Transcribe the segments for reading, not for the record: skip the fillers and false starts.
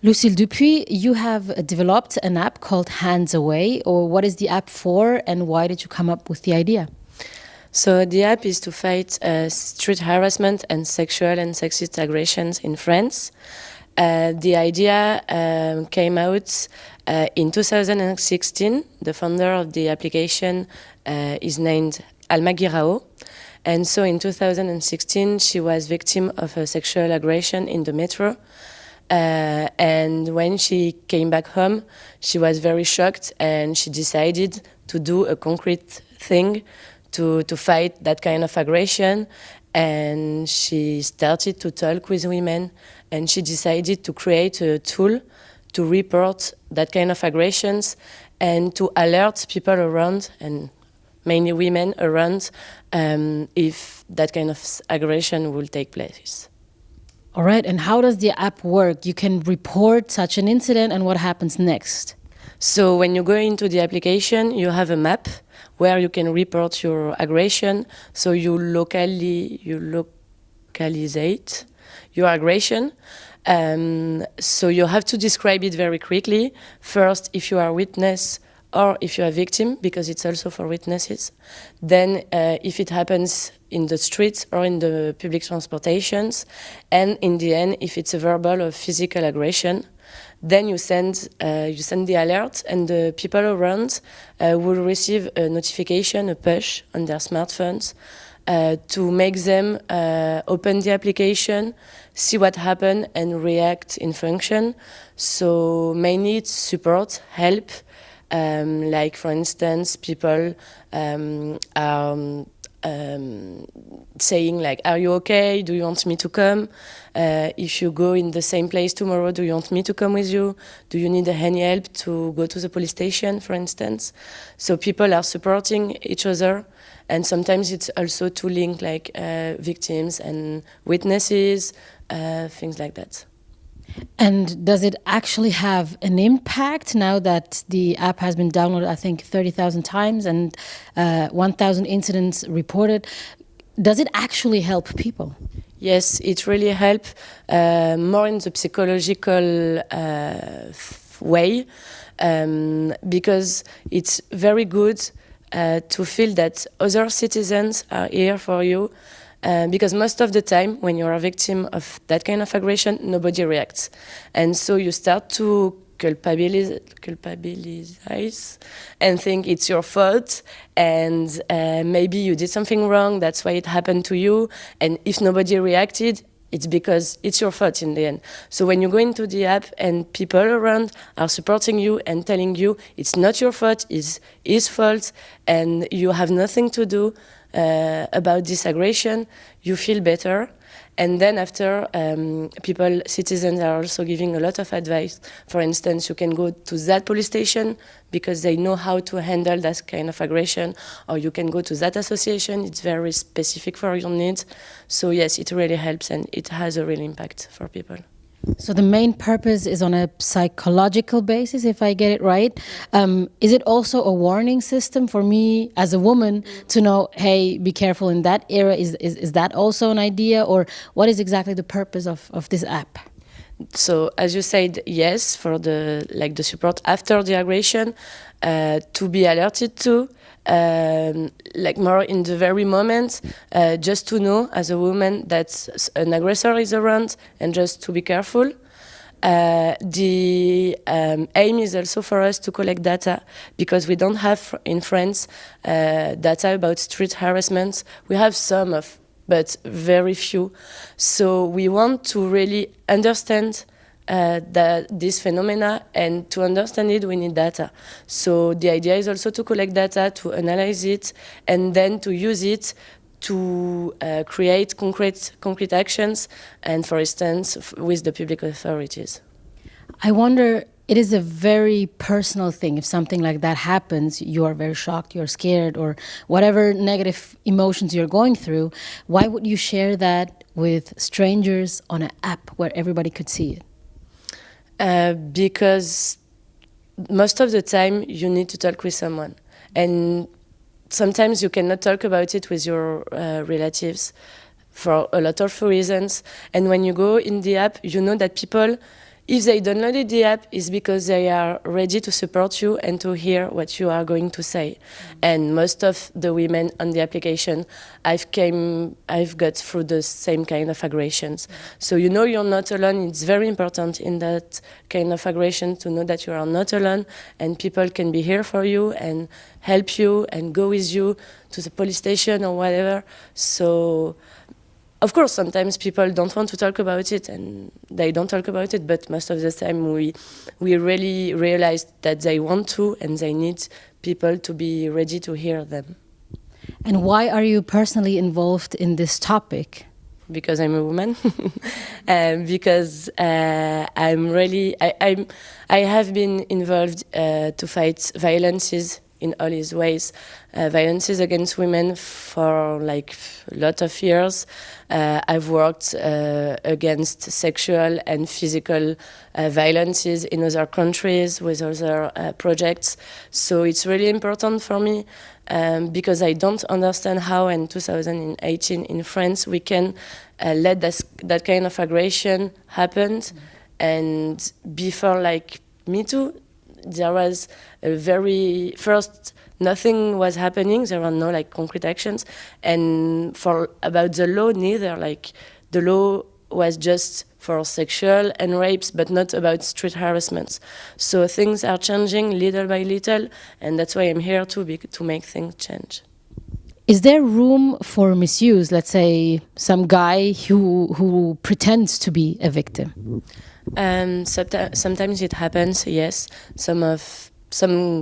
Lucille Dupuis, you have developed an app called Handsaway, or what is the app for and why did you come up with the idea? So the app is to fight street harassment and sexual and sexist aggressions in France. The idea came out in 2016. The founder of the application is named Alma Guirao. And so in 2016, she was victim of a sexual aggression in the metro. And when she came back home, she was very shocked and she decided to do a concrete thing to fight that kind of aggression. And she started to talk with women and she decided to create a tool to report that kind of aggressions and to alert people around, and mainly women around, if that kind of aggression will take place. All right, and how does the app work? You can report such an incident and what happens next? So when you go into the application, you have a map where you can report your aggression. So you localizate your aggression. So you have to describe it very quickly. First, if you are a witness or if you are a victim, because it's also for witnesses. Then if it happens in the streets or in the public transportations. And in the end, if it's a verbal or physical aggression, then you send the alert and the people around will receive a notification, a push on their smartphones to make them open the application, see what happened and react in function. So mainly it's support, help, like for instance, people are saying like, are you okay? Do you want me to come? If you go in the same place tomorrow, do you want me to come with you? Do you need any help to go to the police station, for instance? So people are supporting each other. And sometimes it's also to link like victims and witnesses, things like that. And does it actually have an impact now that the app has been downloaded, I think, 30,000 times and 1,000 incidents reported? Does it actually help people? Yes, it really helps more in the psychological way because it's very good to feel that other citizens are here for you. Because most of the time, when you're a victim of that kind of aggression, nobody reacts. And so you start to culpabilize and think it's your fault and maybe you did something wrong, that's why it happened to you. And if nobody reacted, it's because it's your fault in the end. So when you go into the app and people around are supporting you and telling you it's not your fault, it's his fault, and you have nothing to do about this aggression, you feel better. And then after, citizens are also giving a lot of advice. For instance, you can go to that police station because they know how to handle that kind of aggression, or you can go to that association, it's very specific for your needs. So yes, it really helps and it has a real impact for people. So the main purpose is on a psychological basis, if I get it right. Is it also a warning system for me as a woman to know, hey, be careful in that area? Is that also an idea, or what is exactly the purpose of this app? So as you said, yes, for the support after the aggression, to be alerted to, like more in the very moment, just to know as a woman that an aggressor is around and just to be careful. The aim is also for us to collect data because we don't have in France data about street harassment. We have some of, but very few. So we want to really understand this phenomena, and to understand it we need data. So the idea is also to collect data, to analyze it, and then to use it to create concrete actions, and for instance with the public authorities. I wonder, it is a very personal thing. If something like that happens, you are very shocked, you're scared, or whatever negative emotions you're going through. Why would you share that with strangers on an app where everybody could see it? Because most of the time you need to talk with someone, and sometimes you cannot talk about it with your relatives for a lot of reasons. And when you go in the app, you know that people, if they downloaded the app, it's because they are ready to support you and to hear what you are going to say. And most of the women on the application, I've got through the same kind of aggressions. So you know you're not alone. It's very important in that kind of aggression to know that you are not alone, and people can be here for you and help you and go with you to the police station or whatever. So of course, sometimes people don't want to talk about it, and they don't talk about it, but most of the time we really realize that they want to, and they need people to be ready to hear them. And why are you personally involved in this topic? Because I'm a woman, because I have been involved to fight violences in all these ways, violences against women for like a lot of years. I've worked against sexual and physical violences in other countries with other projects. So it's really important for me because I don't understand how in 2018 in France we can let that kind of aggression happen. And before like Me Too, there was a very first nothing was happening. There were no like concrete actions, and for about the law neither. Like the law was just for sexual and rapes, but not about street harassments. So things are changing little by little, and that's why I'm here to make things change. Is there room for misuse? Let's say some guy who pretends to be a victim. Sometimes it happens, yes. Some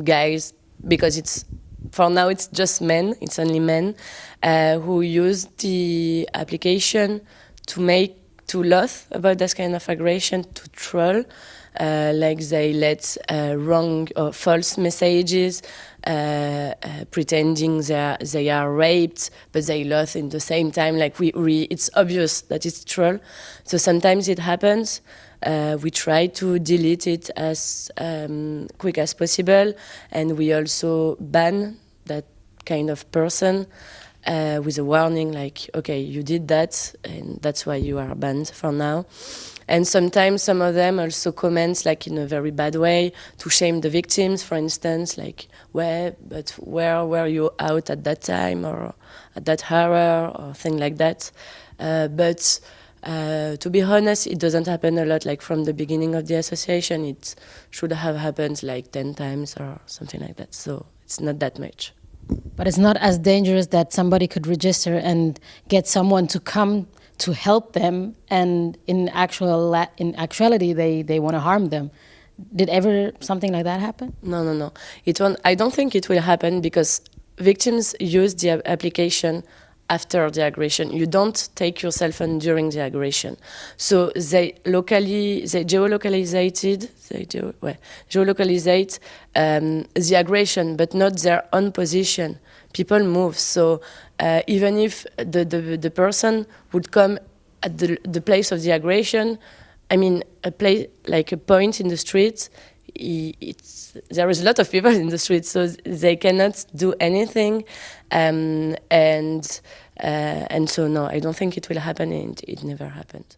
guys, because it's for now it's just men, it's only men who use the application to laugh about this kind of aggression, to troll, like they let wrong or false messages, pretending they are raped, but they laugh in the same time. Like it's obvious that it's troll. So sometimes it happens. We try to delete it as quick as possible, and we also ban that kind of person with a warning like, okay, you did that, and that's why you are banned for now. And sometimes some of them also comment like in a very bad way to shame the victims, for instance, like, where were you out at that time or at that hour or thing like that. But to be honest, it doesn't happen a lot. Like from the beginning of the association, it should have happened like 10 times or something like that. So it's not that much. But it's not as dangerous that somebody could register and get someone to come to help them, and in actuality they want to harm them. Did ever something like that happen? No. It won't. I don't think it will happen because victims use the application after the aggression. You don't take yourself on during the aggression. So they geolocalizate the aggression, but not their own position. People move. So even if the person would come at the place of the aggression, I mean, a place like a point in the street, there is a lot of people in the street, so they cannot do anything, and so no, I don't think it will happen, and it never happened.